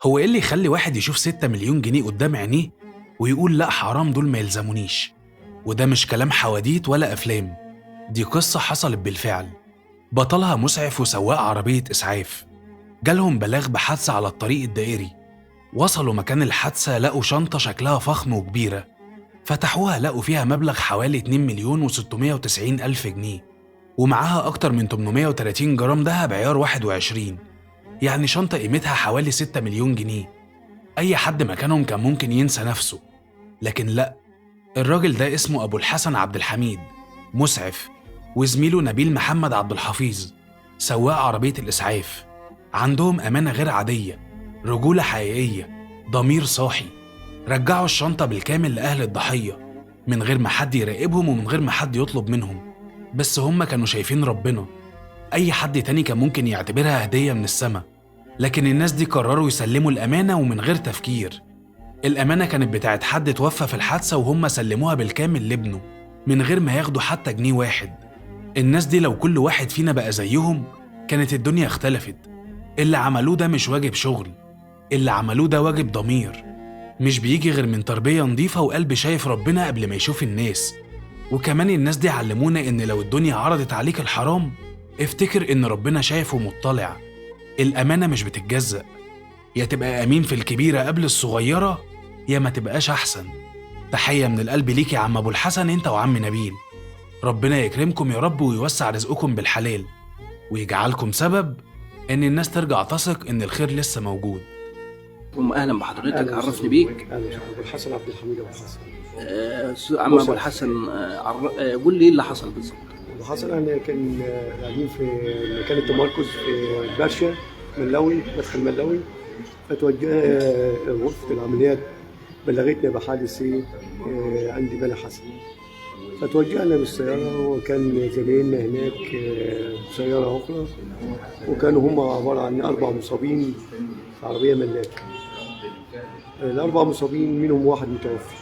هو إيه اللي يخلي واحد يشوف 6 مليون جنيه قدام عينيه ويقول لأ حرام دول ما يلزمونيش؟ وده مش كلام حواديت ولا أفلام، دي قصة حصلت بالفعل. بطلها مسعف وسواق عربية إسعاف. جالهم بلاغ بحادثة على الطريق الدائري. وصلوا مكان الحادثة لقوا شنطة شكلها فخم وكبيرة. فتحوها لقوا فيها مبلغ حوالي 2 مليون و690 ألف جنيه، ومعاها أكتر من 830 جرام دهب عيار 21. يعني شنطة قيمتها حوالي 6 مليون جنيه. أي حد مكانهم كان ممكن ينسى نفسه، لكن لأ. الراجل ده اسمه أبو الحسن عبد الحميد، مسعف، وزميله نبيل محمد عبد الحفيظ، سواق عربية الإسعاف. عندهم أمانة غير عادية، رجولة حقيقية، ضمير صاحي. رجعوا الشنطة بالكامل لأهل الضحية من غير ما حد يراقبهم ومن غير ما حد يطلب منهم. بس هم كانوا شايفين ربنا. أي حد تاني كان ممكن يعتبرها هدية من السما، لكن الناس دي قرروا يسلموا الأمانة ومن غير تفكير. الأمانة كانت بتاعت حد توفى في الحادثة وهم سلموها بالكامل لابنه من غير ما ياخدوا حتى جنيه واحد. الناس دي لو كل واحد فينا بقى زيهم كانت الدنيا اختلفت. اللي عملوه ده مش واجب شغل، اللي عملوه ده واجب ضمير، مش بيجي غير من تربية نظيفة وقلب شايف ربنا قبل ما يشوف الناس. وكمان الناس دي علمونا إن لو الدنيا عرضت عليك الحرام افتكر إن ربنا شايف ومطلع. الأمانة مش بتتجزأ، يا تبقى أمين في الكبيرة قبل الصغيرة يا ما تبقاش أحسن. تحية من القلب ليك يا عم أبو الحسن أنت وعم نبيل. ربنا يكرمكم يا رب ويوسع رزقكم بالحلال ويجعلكم سبب إن الناس ترجع تثق إن الخير لسه موجود. اهلا بحضرتك، عرفني بيك. اهلا ابو الحسن عبد الحميد ابو الحسن. عم ابو الحسن، قول لي ايه اللي حصل بالظبط. اللي حصل احنا كان قاعدين في مكان التمركز في البرشا ملاوي، مدخل ملاوي. فتوجه غرفه العمليات بلغتنا بحادث عند بني حسن. فتوجهنا بالسياره وكان زمايلنا هناك سياره اخرى، وكانوا هم عباره عن 4 مصابين في عربيه ملاك. ال4 مصابين منهم واحد متوفي.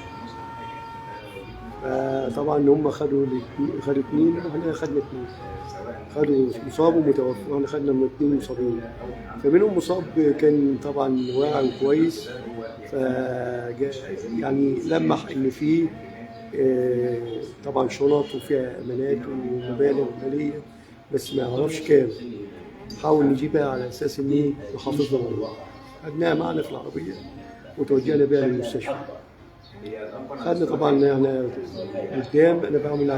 طبعا هم خدوا 2 واحنا خدنا 2. خدوا مصاب ومتوفي واحنا خدنا 2 مصابين. فمنهم مصاب كان طبعا واعي وكويس، يعني لمح ان فيه طبعا شنط وفيها امانات ومبالغ ماليه، بس ما يعرفش كام. حاول نجيبها على اساس ان نحافظها والله. خدناها معنا في العربيه وتوجهنا بها للمستشفى. خدنا طبعا احنا قدام انا بعمل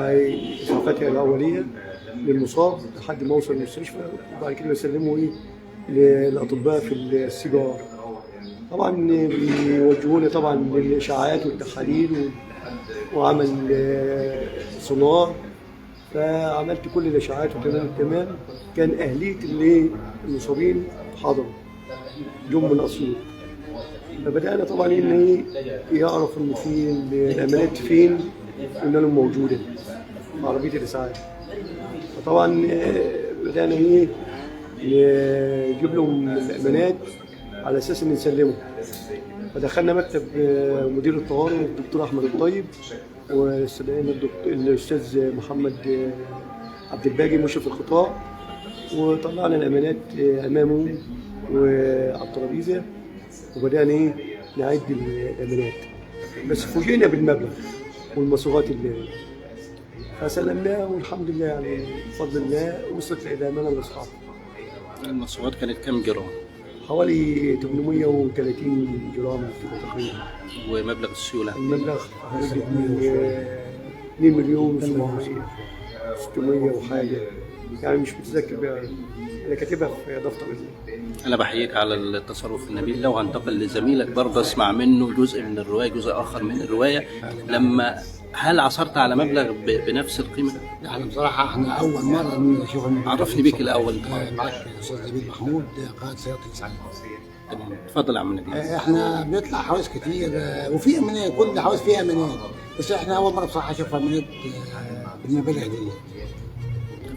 اسعافاتي الاوليه للمصاب لحد ما اوصل المستشفى، وبعد كده بسلمه للاطباء في السيجار. طبعا بيوجهونا طبعا للاشعاعات والتحاليل وعمل سونار. فعملت كل الاشعاعات وتمام التمام. كان اهليه المصابين حضروا جم من اسيوط. فبدأنا طبعا ان يعرف ان في الامانات فين وان لهم موجوده في عربيه الاسعاف. فطبعا بدأنا نجيب لهم الامانات على اساس ان نسلمهم. فدخلنا مكتب مدير الطوارئ الدكتور احمد الطيب، واستدعينا الاستاذ محمد عبد الباقي مشرف القطاع، وطلعنا الامانات امامهم وعلى الترابيزه، وبدأنا نعد الامانات. بس فوجئنا بالمبلغ والمصروفات اللي فسلمناها، والحمد لله يعني بفضل الله وصلت الى امانه لاصحابها. المصروفات كانت كام جرام؟ حوالي 830 جرام كده تقريبا. ومبلغ السيوله؟ المبلغ حوالي 2 مليون 600 وحاجه، يعني مش متذكر بقى، انا كاتبها في دفتر. انا بحييك على التصرف النبيل. لو هنتقل لزميلك برضه اسمع منه جزء من الروايه، جزء اخر من الروايه. هل عثرت على مبلغ بنفس القيمه؟ يعني بصراحه احنا اول مره نشوف المبلغ. عرفني بيك الاول. معك الاستاذ نبيل محمود قائد سياره الاسعاف. تمام، اتفضل يا عم نبيل. احنا بنطلع حوادث كتير وفي امانات، كل حوادث فيها امانات، بس احنا اول مره بصراحه اشوف امانات بالمبالغ دي.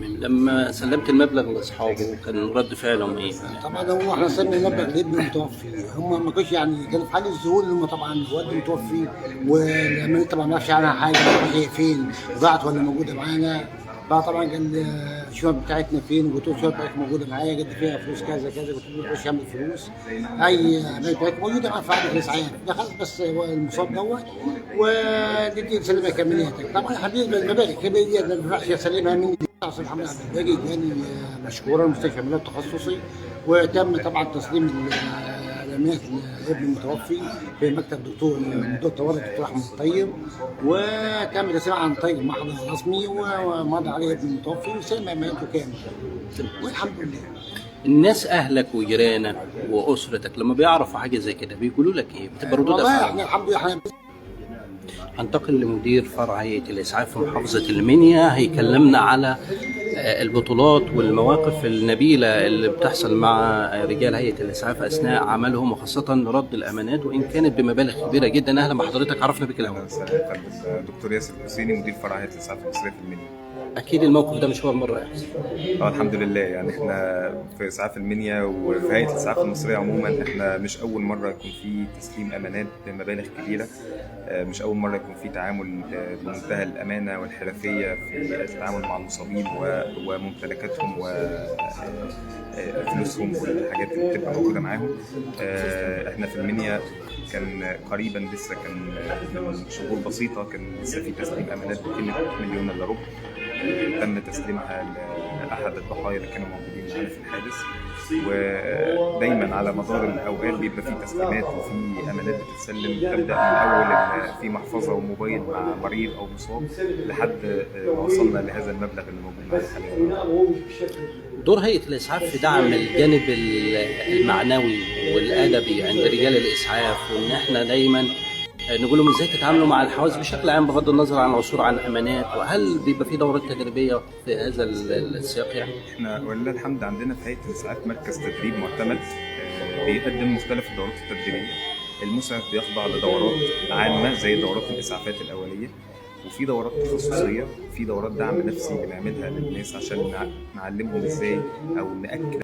لما سلمت المبلغ لاصحابه كان رد فعلهم ايه؟ طبعا هو احنا سلمنا المبلغ لابنه المتوفي، هم ما كانش يعني كانوا في حال الذهول، هم طبعا والده متوفي والامانات طبعا ما نعرفش عنها حاجه، ما نعرفش فين ضاعت ولا موجوده معانا. فطبعا قال الشنط بتاعتنا فين؟ قلت له الشنط بتاعتك موجوده معايا، قد فيها فلوس كذا كذا، قلت له خش اعمل فلوس، اي امانات بتاعتك موجوده معايا في عدد الاسعاف، دخلت بس هو المصاب دوت ودي تسلمها كمالياتك. طبعا حبيبي المبالغ كبيره دي ما ينفعش اسلمها مني. عاصم محمد عبد الباقي جاني مشكورا مستشفى عمليات تخصصي، وتم طبعا تسليم الامانات لابن المتوفي في مكتب الدكتور احمد الطيب، وتم تسليمها عن طريق محضر رسمي ومضى عليه ابن المتوفي وسلم امانته كامله والحمد لله. الناس اهلك وجيرانك واسرتك لما بيعرفوا حاجه زي كده بيقولوا لك ايه؟ بتبقى ردود والله افعال؟ احنا الحمد لله احنا هنتقل لمدير فرع هيئة الإسعاف في محافظة المنيا، هيكلمنا على البطولات والمواقف النبيلة اللي بتحصل مع رجال هيئة الإسعاف أثناء عملهم، وخاصة رد الأمانات وإن كانت بمبالغ كبيرة جدا. أهلا بحضرتك، عرفنا بك الأول. دكتور ياسر الحسيني مدير فرع هيئة الإسعاف المصرية في المنيا. أكيد الموقف ده مش أول مرة يحصل. الحمد لله، يعني احنا في إسعاف المنيا وفي هيئة الإسعاف المصرية عموما احنا مش أول مرة يكون في تسليم أمانات بمبالغ كبيرة، مش أول مرة يكون في تعامل بمنتهى الأمانة والحرفية في التعامل مع المصابين وممتلكاتهم وفلوسهم والحاجات اللي بتبقى موجودة معاهم. احنا في المنيا كان قريبا لسه كان من شهور بسيطة كان لسه في تسليم أمانات بقيمة 1 مليون إلا ربع، تم تسليمها لأحد الضحايا اللي كانوا موجودين معانا في الحادث. ودايما على مدار الأوقات بيبقى في تسليمات وفي أمانات بتتسلم، تبدأ من أول إن في محفظة وموبايل مع مريض أو مصاب لحد ما وصلنا لهذا المبلغ اللي موجود معانا حاليا. دور هيئة الإسعاف في دعم الجانب المعنوي والأدبي عند رجال الإسعاف، وإن إحنا دايما نقول لهم إزاي تتعاملوا مع الحوادث بشكل عام بغض النظر عن العثور عن أمانات، وهل بيبقى في دورات تدريبية في هذا السياق يعني؟ إحنا ولله الحمد عندنا في هيئة الإسعاف مركز تدريب معتمد بيقدم مختلف الدورات التدريبية. المسعف بيخضع لدورات عامة زي دورات الإسعافات الأولية، وفي دورات تخصصية، وفي دورات دعم نفسي بنعملها للناس عشان نعلمهم ازاي او نأكد